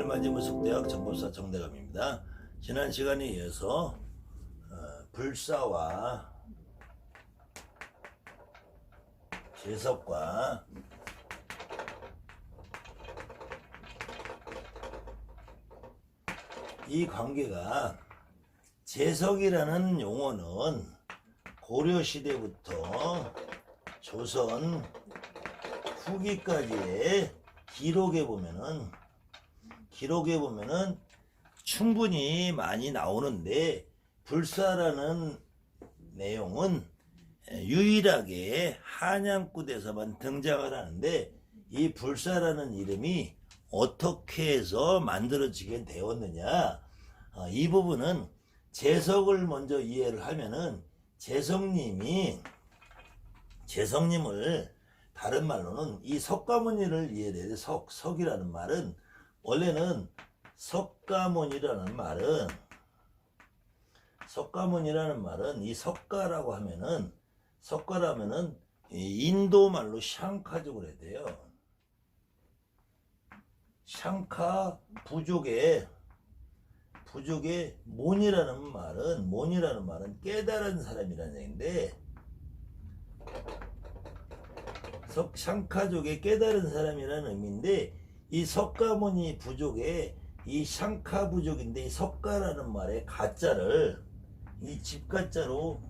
알맞이무속대학 정법사 정대감입니다. 지난 시간에 이어서 불사와 재석과 이 관계가, 재석이라는 용어는 고려시대부터 조선 후기까지의 기록에 보면은 충분히 많이 나오는데, 불사라는 내용은 유일하게 한양굿에서만 등장을 하는데, 이 불사라는 이름이 어떻게 해서 만들어지게 되었느냐, 이 부분은 재석을 먼저 이해를 하면은, 재석님을 다른 말로는 이 석가모니를 이해를 해야 돼. 석이라는 말은, 원래는 석가모니라는 말은 이 석가라고 하면은, 인도 말로 샹카족을 해야 돼요. 샹카 부족의 모니라는 말은 깨달은 사람이라는 얘기인데, 샹카족의 깨달은 사람이라는 의미인데, 이 석가모니 부족의 이 샹카 부족인데, 이 석가라는 말의 가짜를 이 집가짜로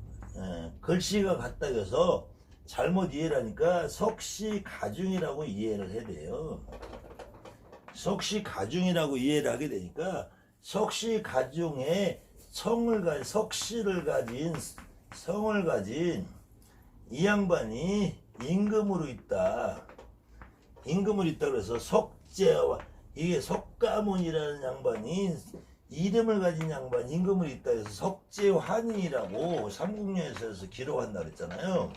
글씨가 같다 해서 잘못 이해를 하니까 석시가중이라고 이해를 해야 돼요. 석시가중이라고 이해를 하게 되니까, 석시가중의 석시를 가진 성을 가진 이 양반이 임금으로 있다 그래서 석재와, 이게 석가모니라는 양반이 이름을 가진 양반, 임금으로 있다 해서 석재환인이라고 삼국연에서 기록한다 그랬잖아요.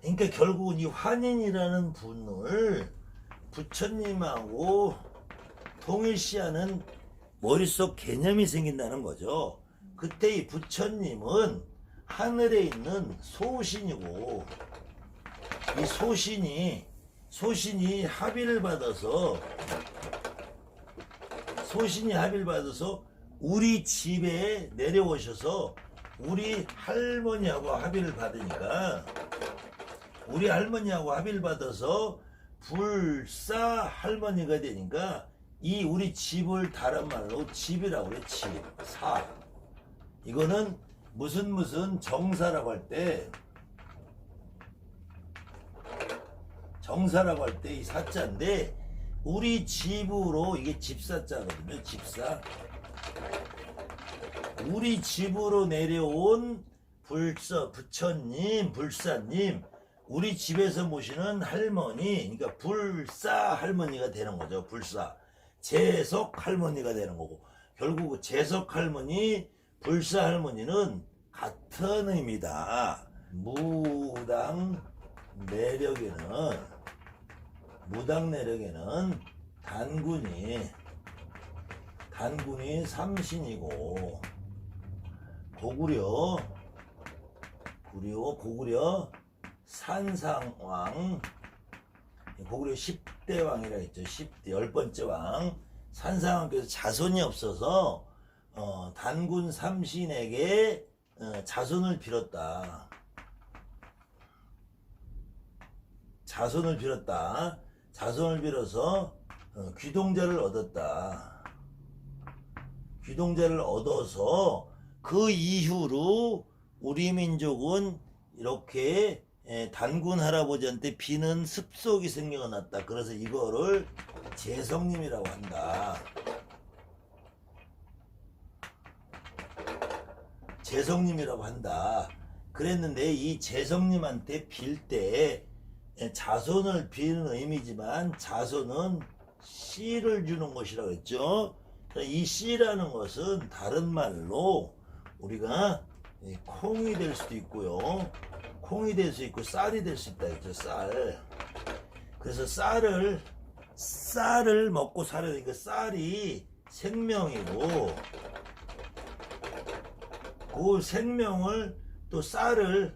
그러니까 결국은 이 환인이라는 분을 부처님하고 통일시하는 머릿속 개념이 생긴다는 거죠. 그때 이 부처님은 하늘에 있는 소신이고, 이 소신이 합의를 받아서 우리 집에 내려오셔서 우리 할머니하고 합의를 받으니까, 우리 할머니하고 합의를 받아서 불사 할머니가 되니까, 이 우리 집을 다른 말로 집이라고 그래. 사. 이거는 무슨 정사라고 할 때 이 사자인데, 우리 집으로, 이게 집사자거든요. 집사. 우리 집으로 내려온 부처님, 불사님, 우리 집에서 모시는 할머니, 그러니까 불사 할머니가 되는 거죠. 불사. 재석 할머니가 되는 거고, 결국 재석 할머니, 불사 할머니는 같은 의미다. 무당 내력에는 단군이 삼신이고, 고구려 산상왕, 고구려 10대 왕이라 했죠. 10번째 왕 산상왕께서 자손이 없어서 단군 삼신에게 자손을 빌었다. 자손을 빌어서 귀동자를 얻어서 그 이후로 우리 민족은 이렇게 단군 할아버지한테 비는 습속이 생겨났다. 그래서 이거를 재석님이라고 한다. 그랬는데, 이 재석님한테 빌 때 자손을 비는 의미지만, 자손은 씨를 주는 것이라고 했죠. 이 씨라는 것은 다른 말로 우리가 콩이 될 수도 있고요, 콩이 될 수 있고 쌀이 될 수 있다 했죠. 쌀. 그래서 쌀을 먹고 살아야 되니까, 쌀이 생명이고, 그 생명을, 또 쌀을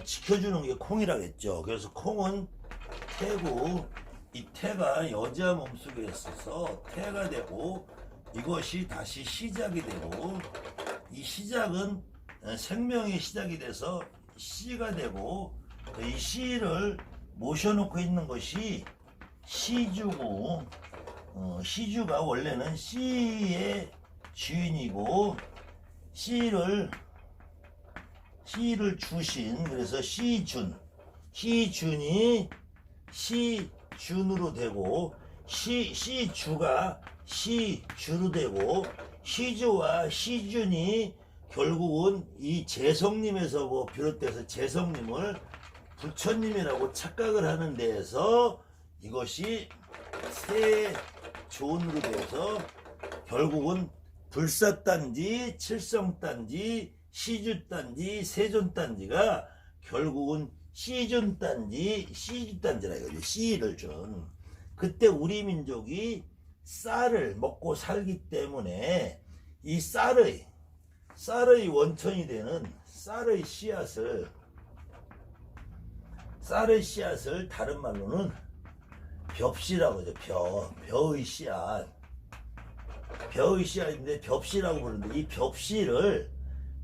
지켜주는 게 콩이라고 했죠. 그래서 콩은 태고, 이 태가 여자 몸속에 있어서 태가 되고 이것이 다시 시작이 되고 이 시작은 생명의 시작이 돼서 씨가 되고 이 씨를 모셔놓고 있는 것이 시주고 시주가 원래는 씨의 주인이고 씨를 주신 그래서 시준이 시준으로 되고 시주가 시주로 되고 시주와 시준이 결국은 이 재성님에서 비롯돼서 재성님을 부처님이라고 착각을 하는 데에서 이것이 세존으로 돼서 결국은 불사단지, 칠성단지, 시주단지, 세존단지가 결국은 시주단지라 이거죠. 씨를 준. 그때 우리 민족이 쌀을 먹고 살기 때문에 이 쌀의 원천이 되는 쌀의 씨앗을 다른 말로는 벽씨라고 하죠. 벼의 씨앗인데 벽씨라고 부르는데 이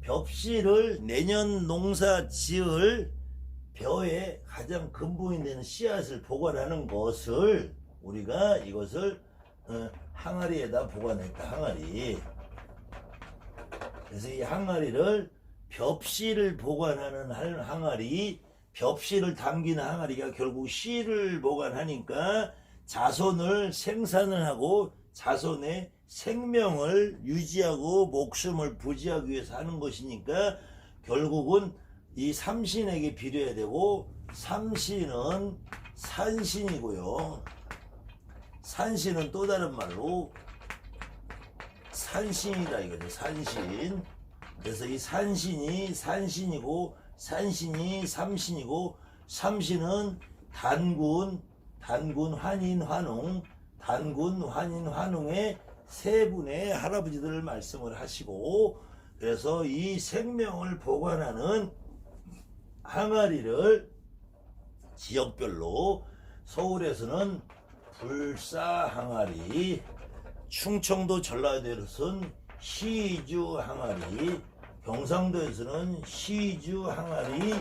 벽씨를 내년 농사 지을 벼의 가장 근본이 되는 씨앗을 보관하는 것을 우리가 이것을 항아리에다 보관했다. 항아리. 그래서 이 항아리를 벽씨를 보관하는 항아리, 벽씨를 담기는 항아리가 결국 씨를 보관하니까 자손을 생산을 하고 자손의 생명을 유지하고 목숨을 부지하기 위해서 하는 것이니까 결국은 이 삼신에게 비례해야 되고 삼신은 산신이고요. 산신은 또 다른 말로 산신이다 이거죠. 산신. 그래서 이 산신이 산신이고 산신이 삼신이고 삼신은 단군, 환인, 환웅의 세 분의 할아버지들을 말씀을 하시고 그래서 이 생명을 보관하는 항아리를 지역별로 서울에서는 불사항아리, 충청도 전라도에서는 시주항아리, 경상도에서는 시주항아리,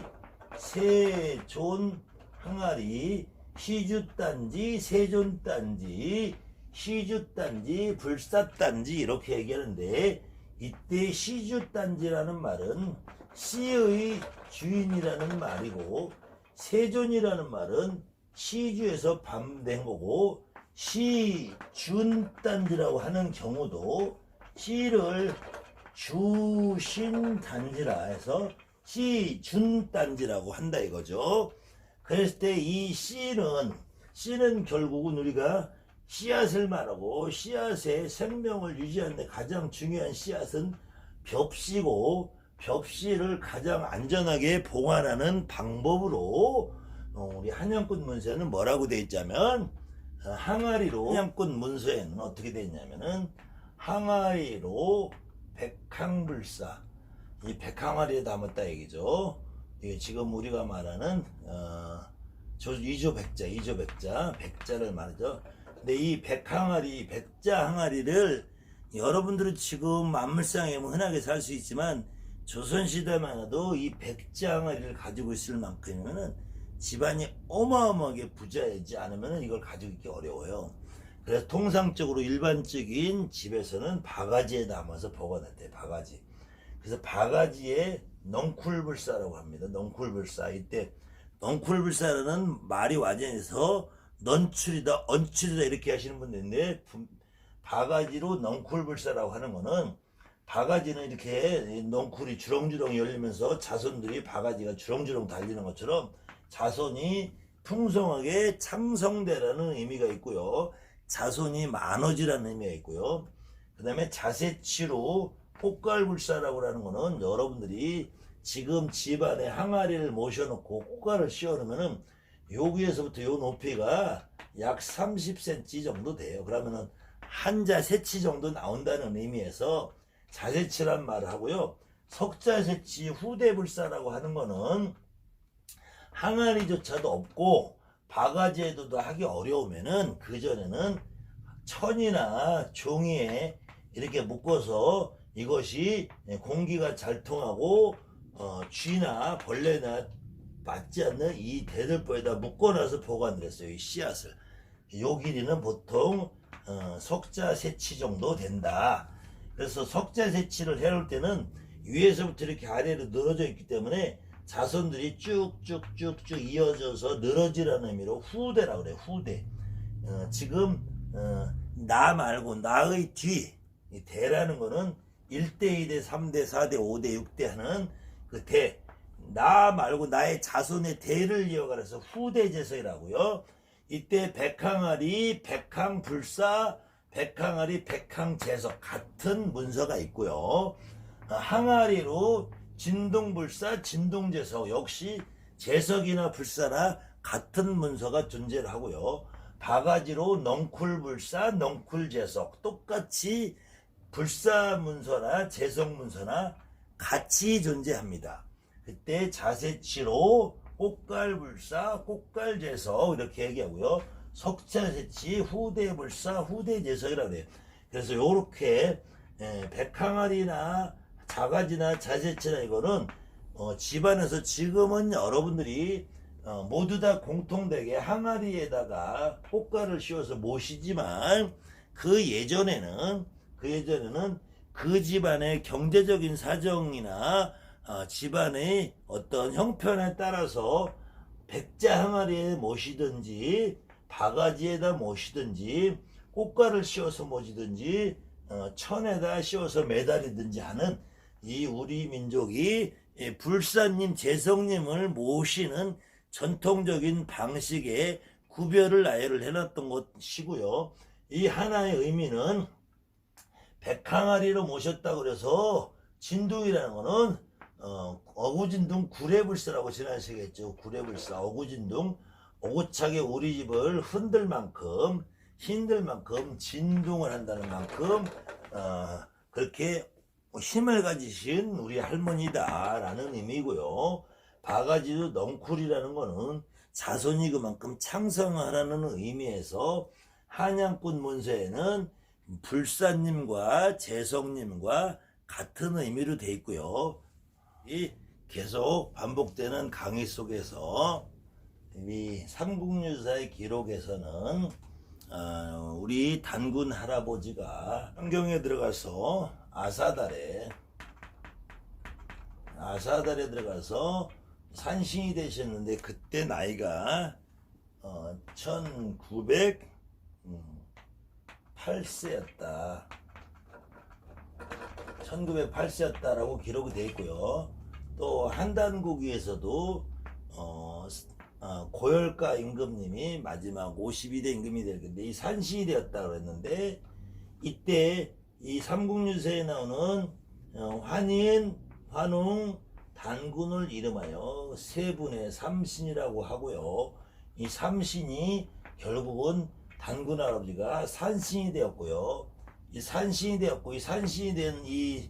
세존항아리, 시주단지, 세존단지, 시주단지, 불사단지 이렇게 얘기하는데 이때 시주단지라는 말은 씨의 주인이라는 말이고 세존이라는 말은 시주에서 밤된 거고 시준단지라고 하는 경우도 씨를 주신 단지라 해서 시준단지라고 한다 이거죠. 그랬을 때 이 씨는 결국은 우리가 씨앗을 말하고 씨앗의 생명을 유지하는 데 가장 중요한 씨앗은 벽씨고 벽씨를 가장 안전하게 보관하는 방법으로 우리 한양꽃 문서에는 뭐라고 되어 있자면 항아리로 한양꽃 문서에는 어떻게 되어 있냐면은 항아리로 백항불사 이 백항아리에 담았다 얘기죠. 이게 지금 우리가 말하는 백자를 말하죠. 근데 이 백항아리 백자 항아리를 여러분들은 지금 만물상에 흔하게 살 수 있지만 조선시대만 해도 이 백자 항아리를 가지고 있을 만큼이면은 집안이 어마어마하게 부자이지 않으면 이걸 가지고 있기 어려워요. 그래서 통상적으로 일반적인 집에서는 바가지에 담아서 보관했대요. 바가지. 그래서 바가지에 넝쿨불사라고 합니다. 넝쿨불사. 이때 넝쿨불사라는 말이 와전해서 넌출이다, 언출이다 이렇게 하시는 분들 있는데 바가지로 넝쿨불사라고 하는 거는 바가지는 이렇게 넝쿨이 주렁주렁 열리면서 자손들이 바가지가 주렁주렁 달리는 것처럼 자손이 풍성하게 창성되라는 의미가 있고요. 자손이 많아지라는 의미가 있고요. 그 다음에 자세치로 꽃갈불사라고 하는 거는 여러분들이 지금 집안에 항아리를 모셔놓고 꽃갈을 씌워놓으면은 여기에서부터 요 높이가 약 30cm 정도 돼요. 그러면은 한자 세치 정도 나온다는 의미에서 자세치란 말을 하고요. 석자세치 후대불사라고 하는 거는 항아리조차도 없고 바가지에도 하기 어려우면은 그전에는 천이나 종이에 이렇게 묶어서 이것이 공기가 잘 통하고 쥐나 벌레나 맞지 않는 이 대들보에다 묶어놔서 보관을 했어요. 이 씨앗을. 요 길이는 보통 석자세치 정도 된다. 그래서 석자세치를 해놓을 때는 위에서부터 이렇게 아래로 늘어져 있기 때문에 자손들이 쭉쭉쭉쭉 이어져서 늘어지라는 의미로 후대라고 그래요. 후대. 지금 나 말고 나의 뒤, 이 대라는 거는 1대, 2대, 3대, 4대, 5대, 6대 하는 그 대, 나 말고 나의 자손의 대를 이어가서 후대제석이라고요. 이때 백항아리, 백항불사, 백항아리, 백항제석 같은 문서가 있고요. 항아리로 진동불사, 진동제석 역시 제석이나 불사나 같은 문서가 존재를 하고요. 바가지로 넝쿨불사, 넝쿨제석 똑같이 불사 문서나 제석 문서나 같이 존재합니다. 그때 자세치로 꽃갈불사, 꽃갈제석 이렇게 얘기하고요. 석자세치, 후대불사, 후대제석이라고 해요. 그래서 요렇게 백항아리나 자가지나 자세치나 이거는 집안에서 지금은 여러분들이 모두 다 공통되게 항아리에다가 꽃갈을 씌워서 모시지만 그 예전에는 그 집안의 경제적인 사정이나 집안의 어떤 형편에 따라서 백자 항아리에 모시든지 바가지에다 모시든지 꽃갈을 씌워서 모시든지 천에다 씌워서 매달리든지 하는 이 우리 민족이 불사님, 제석님을 모시는 전통적인 방식의 구별을 아예를 해놨던 것이고요. 이 하나의 의미는 백항아리로 모셨다고 그래서 진둥이라는 거는 어구진둥 구례불사라고 지난 시간에 했죠. 구례불사 어구진둥 오고차게 우리 집을 흔들 만큼 힘들 만큼 진동을 한다는 만큼 그렇게 힘을 가지신 우리 할머니다라는 의미고요. 바가지도 넝쿨이라는 거는 자손이 그만큼 창성하라는 의미에서 한양꾼 문서에는 불사님과 제석님과 같은 의미로 돼 있고요. 이 계속 반복되는 강의 속에서 이 삼국유사의 기록에서는 우리 단군 할아버지가 환경에 들어가서 아사달에 들어가서 산신이 되셨는데 그때 나이가 1908세였다. 1908세였다라고 기록이 되어 있고요. 또 한단국위에서도 고열가 임금님이 마지막 52대 임금이 될 건데 이 산신이 되었다고 했는데 이때 이 삼국유사에 나오는 환인, 환웅, 단군을 이름하여 세 분의 삼신이라고 하고요. 이 삼신이 결국은 단군 할아버지가 산신이 되었고요. 이 산신이 되었고 이 산신이 된 이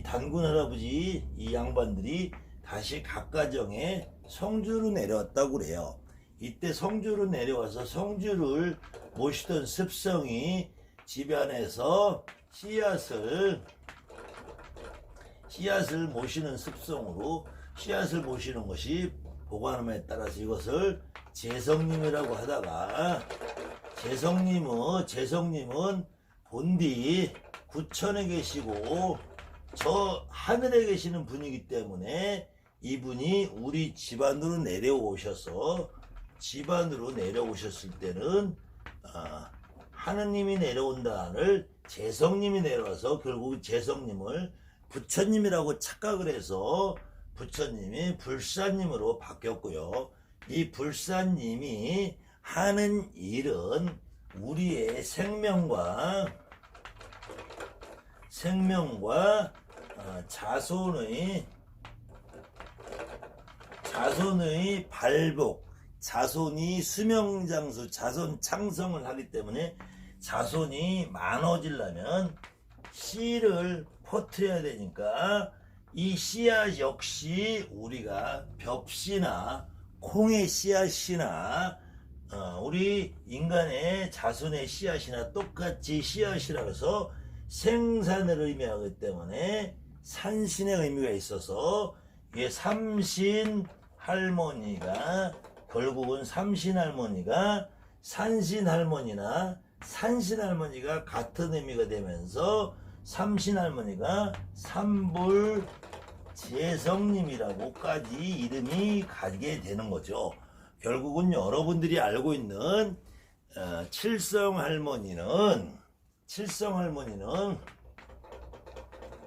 단군 할아버지 이 양반들이 다시 각 가정에 성주로 내려왔다고 그래요. 이때 성주로 내려와서 성주를 모시던 습성이 집안에서 씨앗을 모시는 습성으로 씨앗을 모시는 것이 보관함에 따라서 이것을 제석님이라고 하다가 제석님은 본디 구천에 계시고 저 하늘에 계시는 분이기 때문에 이분이 우리 집안으로 내려오셨을 때는 하느님이 내려온다를 제석님이 내려와서 결국 제석님을 부처님이라고 착각을 해서 부처님이 불사님으로 바뀌었고요. 이 불사님이 하는 일은 우리의 생명과 자손의 발복, 자손이 수명장수, 자손 창성을 하기 때문에 자손이 많아지려면 씨를 퍼뜨려야 되니까 이 씨앗 역시 우리가 벽씨나 콩의 씨앗이나 우리 인간의 자손의 씨앗이나 똑같이 씨앗이라고 해서 생산을 의미하기 때문에 산신의 의미가 있어서 이게 삼신 할머니가 결국은 삼신 할머니가 산신 할머니나 산신 할머니가 같은 의미가 되면서 삼신 할머니가 삼불 재성님이라고까지 이름이 가게 되는 거죠. 결국은 여러분들이 알고 있는 칠성 할머니는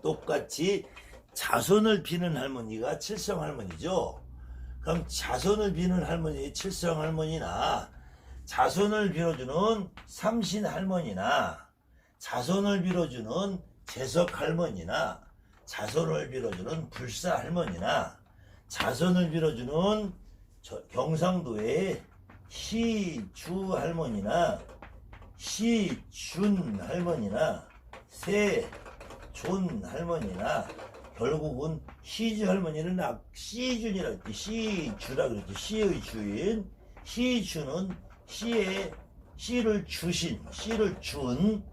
똑같이 자손을 비는 할머니가 칠성 할머니죠. 그럼 자손을 비는 할머니 칠성 할머니나 자손을 빌어주는 삼신 할머니나 자손을 빌어주는 재석 할머니나 자손을 빌어주는 불사 할머니나 자손을 빌어주는 경상도의 시주 할머니나 시준 할머니나 세존 할머니나 결국은 시주 할머니는 시준이라 그랬지. 시주라 그랬지. 시의 주인 시주는 씨를 준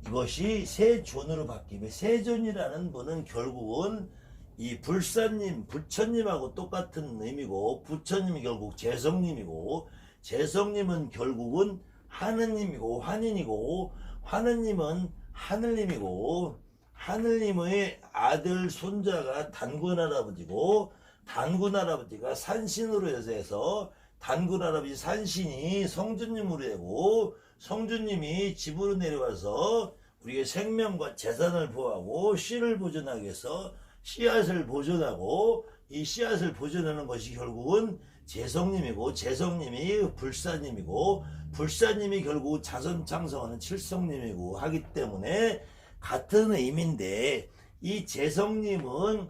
이것이 세존으로 바뀌면 세존이라는 분은 결국은 이 불사님, 부처님하고 똑같은 의미고 부처님이 결국 재성님이고 재성님은 결국은 하느님이고 환인이고 환은님은 하늘님이고 하늘님의 아들 손자가 단군 할아버지고 단군 할아버지가 산신으로 해서 단군 할아버지 산신이 성주님으로 되고 성주님이 집으로 내려와서 우리의 생명과 재산을 보호하고 씨를 보존하기 위해서 씨앗을 보존하고 이 씨앗을 보존하는 것이 결국은 재성님이고 재성님이 불사님이고 불사님이 결국 자손 창성하는 칠성님이고 하기 때문에 같은 의미인데 이 재성님은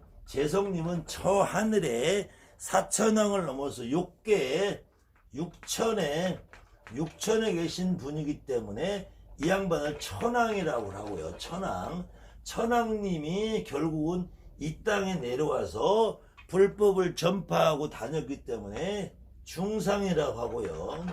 저 하늘에 사천왕을 넘어서 6개 6천에 계신 분이기 때문에 이 양반을 천왕이라고 하고요. 천왕님이 결국은 이 땅에 내려와서 불법을 전파하고 다녔기 때문에 중상이라고 하고요.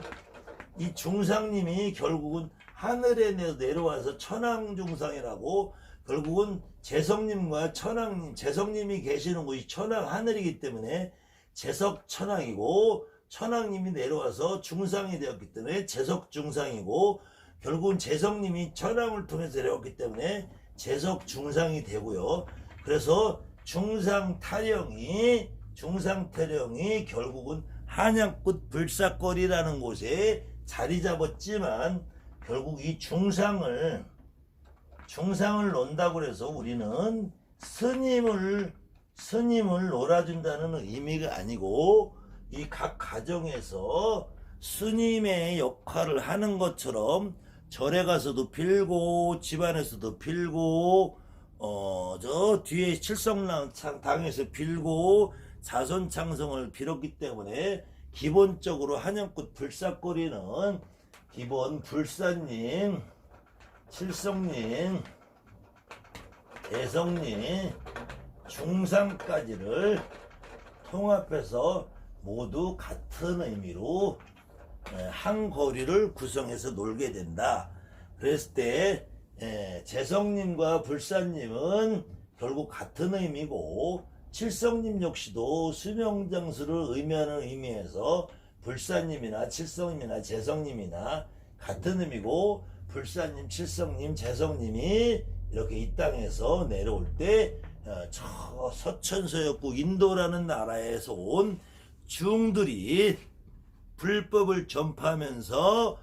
이 중상님이 결국은 하늘에 내려와서 천왕중상이라고 결국은 재성님과 천왕님, 재성님이 계시는 곳이 천왕 하늘이기 때문에 재석천왕이고 천왕님이 내려와서 중상이 되었기 때문에 재석중상이고 결국은 재성님이 천왕을 통해서 내려왔기 때문에 재석중상이 되고요. 그래서 중상타령이 결국은 한양꽃 불사거리라는 곳에 자리 잡았지만 결국 이 중상을 논다고 해서 우리는 스님을 놀아준다는 의미가 아니고 이 각 가정에서 스님의 역할을 하는 것처럼 절에 가서도 빌고 집안에서도 빌고 저 뒤에 칠성당에서 빌고 자손 창성을 빌었기 때문에 기본적으로 한양꽃 불사거리는 기본 불사님, 칠성님, 대성님, 중상까지를 통합해서 모두 같은 의미로 한 거리를 구성해서 놀게 된다. 그랬을 때 재성님과 불사님은 결국 같은 의미고 칠성님 역시도 수명장수를 의미하는 의미에서 불사님이나 칠성님이나 재성님이나 같은 의미고 불사님, 칠성님, 재성님이 이렇게 이 땅에서 내려올 때 저 서천서역국 인도라는 나라에서 온 중들이 불법을 전파하면서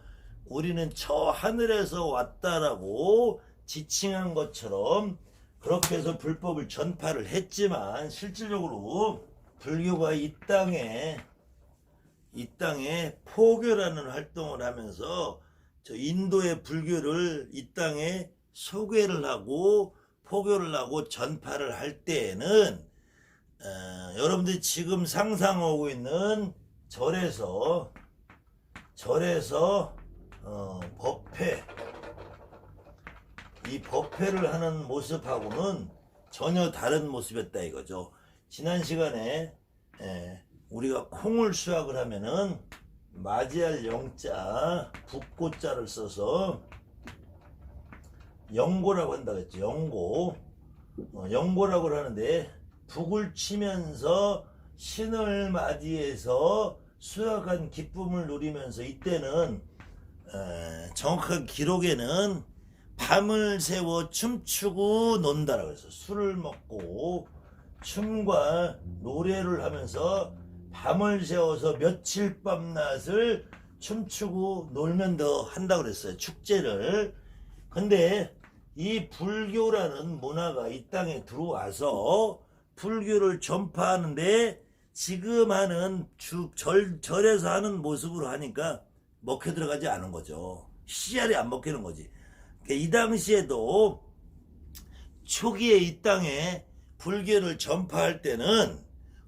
우리는 저 하늘에서 왔다라고 지칭한 것처럼 그렇게 해서 불법을 전파를 했지만 실질적으로 불교가 이 땅에 포교라는 활동을 하면서 저 인도의 불교를 이 땅에 소개를 하고 포교를 하고 전파를 할 때에는 여러분들이 지금 상상하고 있는 절에서 법회 이 법회를 하는 모습하고는 전혀 다른 모습이었다 이거죠. 지난 시간에 우리가 콩을 수확을 하면은 맞이할 영자 북고자를 써서 영고라고 한다고 했죠. 영고. 영고라고 하는데 북을 치면서 신을 맞이해서 수확한 기쁨을 누리면서 이때는 정확한 기록에는 밤을 새워 춤추고 논다라고 해서 술을 먹고 춤과 노래를 하면서 밤을 새워서 며칠 밤낮을 춤추고 놀면 더 한다고 그랬어요. 축제를. 근데 이 불교라는 문화가 이 땅에 들어와서 불교를 전파하는데 지금 하는 절에서 하는 모습으로 하니까 먹혀 들어가지 않은 거죠. 씨알이 안 먹히는 거지. 그러니까 이 당시에도 초기에 이 땅에 불교를 전파할 때는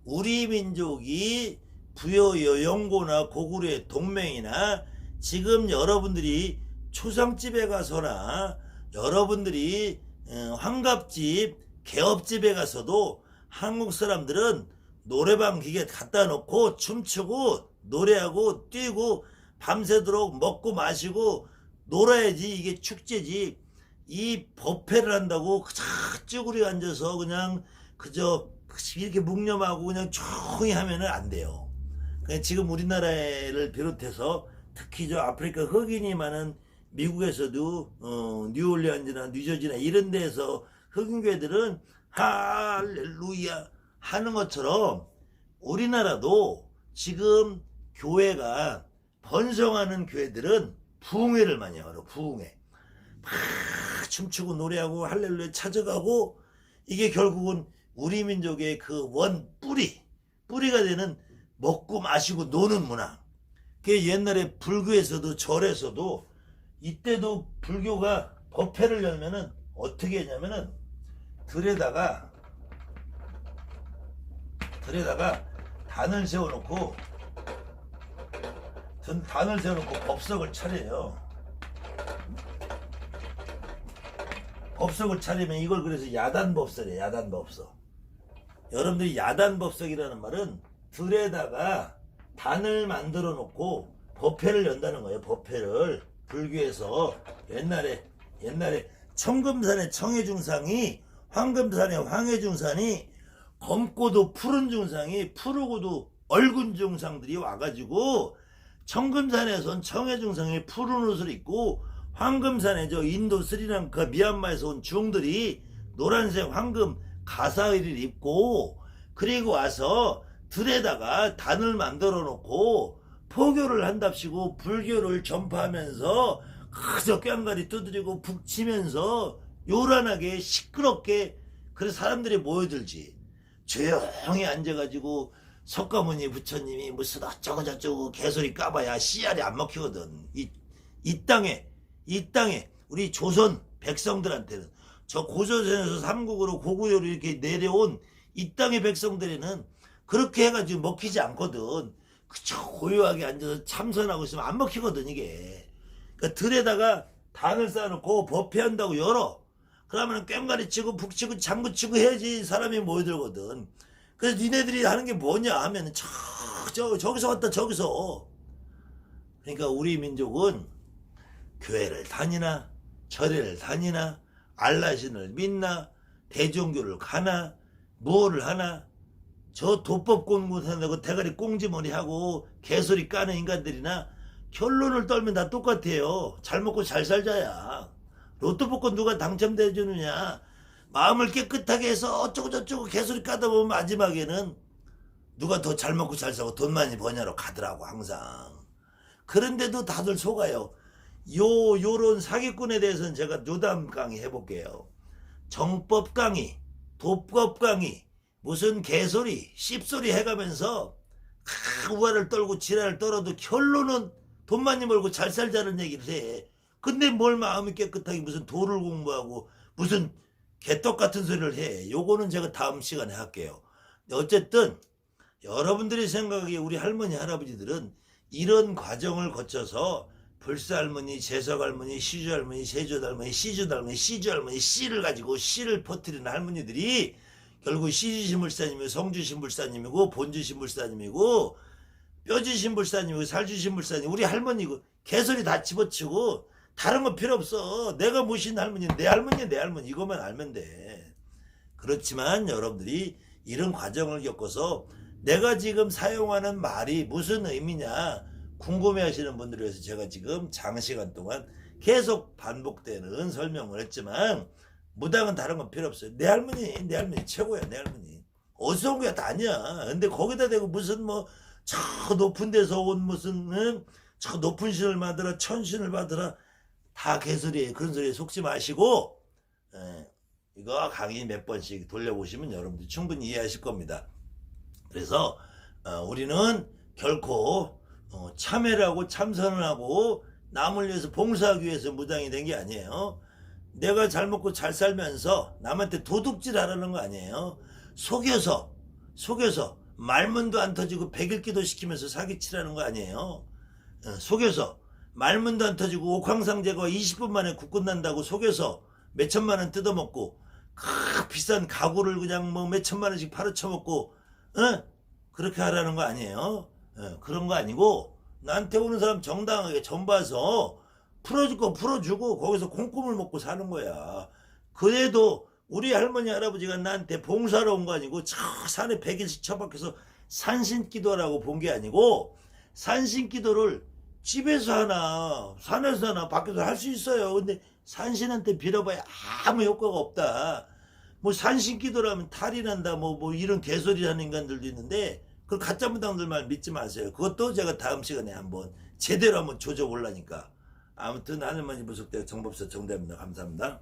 우리 민족이 부여 영고나 고구려의 동맹이나 지금 여러분들이 초상집에 가서나 여러분들이 환갑집 개업집에 가서도 한국 사람들은 노래방 기계 갖다 놓고 춤추고 노래하고 뛰고 밤새도록 먹고 마시고 놀아야지. 이게 축제지. 이 법회를 한다고 쭈구리 앉아서 그냥 그저 이렇게 묵념하고 그냥 조용히 하면은 안 돼요. 지금 우리나라를 비롯해서 특히 저 아프리카 흑인이 많은 미국에서도 뉴올리언즈나 뉴저지나 이런 데서 흑인교회들은 할렐루야 하는 것처럼 우리나라도 지금 교회가 번성하는 교회들은 부흥회를 많이 하거든요. 부흥회. 막 춤추고 노래하고 할렐루야 찾아가고 이게 결국은 우리 민족의 그 원 뿌리가 되는 먹고 마시고 노는 문화. 그 옛날에 불교에서도 절에서도 이때도 불교가 법회를 열면은 어떻게 했냐면은 들에다가 단을 세워놓고 법석을 차려요. 법석을 차리면 이걸 그래서 야단법석이에요. 야단법석. 여러분들이 야단법석이라는 말은 들에다가 단을 만들어 놓고 법회를 연다는 거예요. 법회를. 불교에서 옛날에 청금산의 청해중상이 황금산의 황해중산이 검고도 푸른 중상이 푸르고도 얼군 중상들이 와가지고 청금산에선 청해중상이 푸른 옷을 입고 황금산에 저 인도 스리랑카 미얀마에서 온 중들이 노란색 황금 가사의를 입고 그리고 와서 들에다가 단을 만들어 놓고 포교를 한답시고 불교를 전파하면서 그저 꽹가리 두드리고 북치면서 요란하게 시끄럽게 그래서 사람들이 모여들지. 조용히 앉아가지고 석가모니 부처님이 무슨 어쩌고 저쩌고 개소리 까봐야 씨알이 안 먹히거든. 이 땅에 우리 조선 백성들한테는 저 고조선에서 삼국으로 고구려로 이렇게 내려온 이 땅의 백성들에는 그렇게 해가지고 먹히지 않거든. 그저 고요하게 앉아서 참선하고 있으면 안 먹히거든 이게. 그러니까 들에다가 단을 쌓아놓고 법회한다고 열어. 그러면 꽹가리 치고 북치고 장구치고 해야지 사람이 모여들거든. 그래서 니네들이 하는 게 뭐냐 하면 저기서 왔다 저기서. 그러니까 우리 민족은 교회를 다니나 절에를 다니나 알라신을 믿나 대종교를 가나 뭐를 하나 저 도법 공부한다고 대가리 꽁지머리 하고 개소리 까는 인간들이나 결론을 떨면 다 똑같아요. 잘 먹고 잘 살자야. 로또 복권 누가 당첨돼 주느냐. 마음을 깨끗하게 해서 어쩌고 저쩌고 개소리 까다 보면 마지막에는 누가 더 잘 먹고 잘 살고 돈 많이 버냐로 가더라고 항상. 그런데도 다들 속아요. 요런 사기꾼에 대해서는 제가 요담 강의 해볼게요. 정법 강의, 도법 강의, 무슨 개소리, 씹소리 해가면서 우화를 떨고 지랄을 떨어도 결론은 돈 많이 벌고 잘 살자는 얘기를 해. 근데 뭘 마음이 깨끗하게 무슨 도를 공부하고 무슨 개떡 같은 소리를 해. 요거는 제가 다음 시간에 할게요. 어쨌든 여러분들이 생각하기에 우리 할머니 할아버지들은 이런 과정을 거쳐서 불사할머니, 재석할머니, 시주할머니, 세조할머니, 시주할머니, 시주할머니, 씨를 가지고 씨를 퍼뜨리는 할머니들이 결국 시주신불사님이고 성주신불사님이고 본주신불사님이고 뼈 주신 불사님이고 살 주신 불사님 우리 할머니고 개소리 다 집어치고 다른 거 필요 없어. 내가 모신 할머니 내 할머니야 내 할머니 이것만 알면 돼. 그렇지만 여러분들이 이런 과정을 겪어서 내가 지금 사용하는 말이 무슨 의미냐 궁금해 하시는 분들을 위해서 제가 지금 장시간 동안 계속 반복되는 설명을 했지만 무당은 다른 건 필요 없어요. 내 할머니 최고야 내 할머니. 어디서 온 거야 다 아니야. 근데 거기다 대고 무슨 뭐 저 높은 데서 온 무슨 저 높은 신을 받으라 천신을 받으라 다 개소리예요. 그런 소리에 속지 마시고 이거 강의 몇 번씩 돌려보시면 여러분들 충분히 이해하실 겁니다. 그래서 우리는 결코 참회를 하고 참선을 하고 남을 위해서 봉사하기 위해서 무당이 된 게 아니에요. 내가 잘 먹고 잘 살면서 남한테 도둑질 하라는 거 아니에요. 속여서 말문도 안 터지고 백일기도 시키면서 사기치라는 거 아니에요. 속여서 말문도 안 터지고 옥황상 제거 20분 만에 국 끝난다고 속여서 몇 천만 원 뜯어먹고 비싼 가구를 그냥 뭐 몇 천만 원씩 팔아쳐먹고 그렇게 하라는 거 아니에요. 그런 거 아니고 나한테 오는 사람 정당하게 전봐서 풀어줄 거 풀어주고 거기서 콩고물 먹고 사는 거야. 그래도 우리 할머니 할아버지가 나한테 봉사하러 온 거 아니고 저 산에 100일씩 처박혀서 산신기도라고 본 게 아니고 산신기도를 집에서 하나 산에서 하나 밖에서 할 수 있어요. 근데 산신한테 빌어봐야 아무 효과가 없다. 뭐 산신기도라면 탈이 난다 뭐 이런 개소리 하는 인간들도 있는데 그 가짜 무당들 말 믿지 마세요. 그것도 제가 다음 시간에 한번 제대로 한번 조져보려니까. 아무튼 하늘만이 부석대가 정법사 정대입니다. 감사합니다.